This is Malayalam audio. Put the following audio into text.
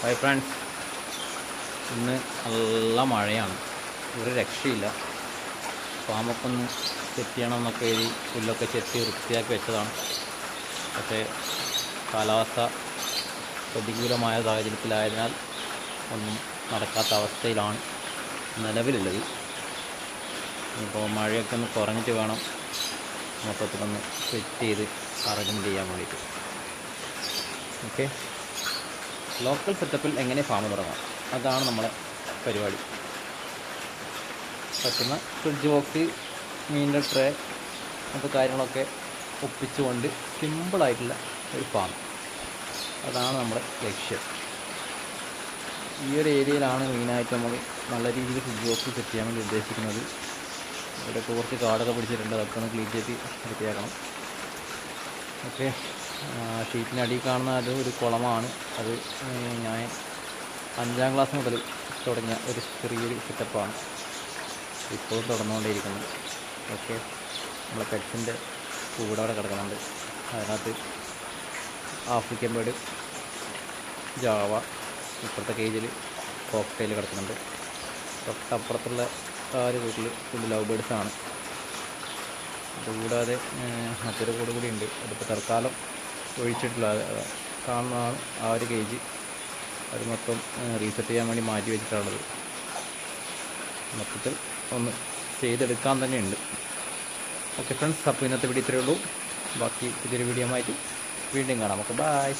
ഹായ് ഫ്രണ്ട്സ്, ഇന്ന് നല്ല മഴയാണ്. ഒരു രക്ഷയില്ല. ഫാമൊക്കെ ഒന്ന് സെറ്റ് ചെയ്യണമെന്നൊക്കെ എഴുതി പുല്ലൊക്കെ ചെത്തി വൃത്തിയാക്കി വെച്ചതാണ്. പക്ഷേ കാലാവസ്ഥ പ്രതികൂലമായ സാഹചര്യത്തിലായതിനാൽ ഒന്നും നടക്കാത്ത അവസ്ഥയിലാണ് നിലവിലുള്ളത്. ഇപ്പോൾ മഴയൊക്കെ ഒന്ന് കുറഞ്ഞിട്ട് വേണം മൊത്തത്തിലൊന്ന് സെറ്റ് ചെയ്ത് അറേഞ്ച്മെൻറ്റ് ചെയ്യാൻ വേണ്ടിയിട്ട്. ഓക്കെ, ലോക്കൽ സെറ്റപ്പിൽ എങ്ങനെ ഫാം തുടങ്ങാം, അതാണ് നമ്മളെ പരിപാടി. പറ്റുന്ന ഫ്രിഡ്ജ് ബോക്സ്, മീനിൻ്റെ ട്രേ, അങ്ങനത്തെ കാര്യങ്ങളൊക്കെ ഒപ്പിച്ചുകൊണ്ട് സിമ്പിളായിട്ടുള്ള ഒരു ഫാം, അതാണ് നമ്മുടെ ലക്ഷ്യം. ഈ ഒരു ഏരിയയിലാണ് മെയിനായിട്ട് നമ്മൾ നല്ല രീതിയിൽ ഫ്രിഡ്ജ് ബോക്സ് സെറ്റ് ചെയ്യാൻ വേണ്ടി ഉദ്ദേശിക്കുന്നത്. ഇവിടെയൊക്കെ കുറച്ച് കാടൊക്കെ പിടിച്ചിട്ടുണ്ട്, അതൊക്കെ ഒന്ന് ക്ലീൻ ചെയ്ത് വൃത്തിയാക്കണം. ഓക്കെ, ഷീറ്റിനടിയിൽ കാണുന്ന അത് ഒരു കുളമാണ്. അത് ഞാൻ 5ാം ക്ലാസ് മുതൽ തുടങ്ങിയ ഒരു ചെറിയൊരു സെറ്റപ്പാണ്, ഇപ്പോഴും തുടർന്നുകൊണ്ടേയിരിക്കുന്നത്. ഓക്കെ, നമ്മളെ പെറ്റ്സിൻ്റെ കൂടെ അവിടെ കിടക്കുന്നുണ്ട്. അതിനകത്ത് ആഫ്രിക്കൻ ബേർഡ്, ജാവ, ഇപ്പുറത്തെ കേജിൽ കോക്ടെയിൽ കിടക്കുന്നുണ്ട്. തൊട്ടപ്പുറത്തുള്ള ഒരു വീട്ടിൽ ഫുൾ ലവ് ബേർഡ്സാണ്. അതുകൂടാതെ മറ്റൊരു കൂടി ഉണ്ട്. അതിപ്പോൾ തൽക്കാലം ഒഴിച്ചിട്ടുള്ള കാണുന്നതാണ് ആ ഒരു കേജ്. അത് മൊത്തം റീസെറ്റ് ചെയ്യാൻ വേണ്ടി മാറ്റി വെച്ചിട്ടുള്ളത്. മൊത്തത്തിൽ ഒന്ന് ചെയ്തെടുക്കാൻ തന്നെയുണ്ട്. ഓക്കെ ഫ്രണ്ട്സ്, അപ്പോൾ ഇന്നത്തെ വീഡിയോ ഇത്രയേ ഉള്ളൂ. ബാക്കി പുതിയൊരു വീഡിയോ ആയിട്ട് വീണ്ടും കാണാം. Okay, by.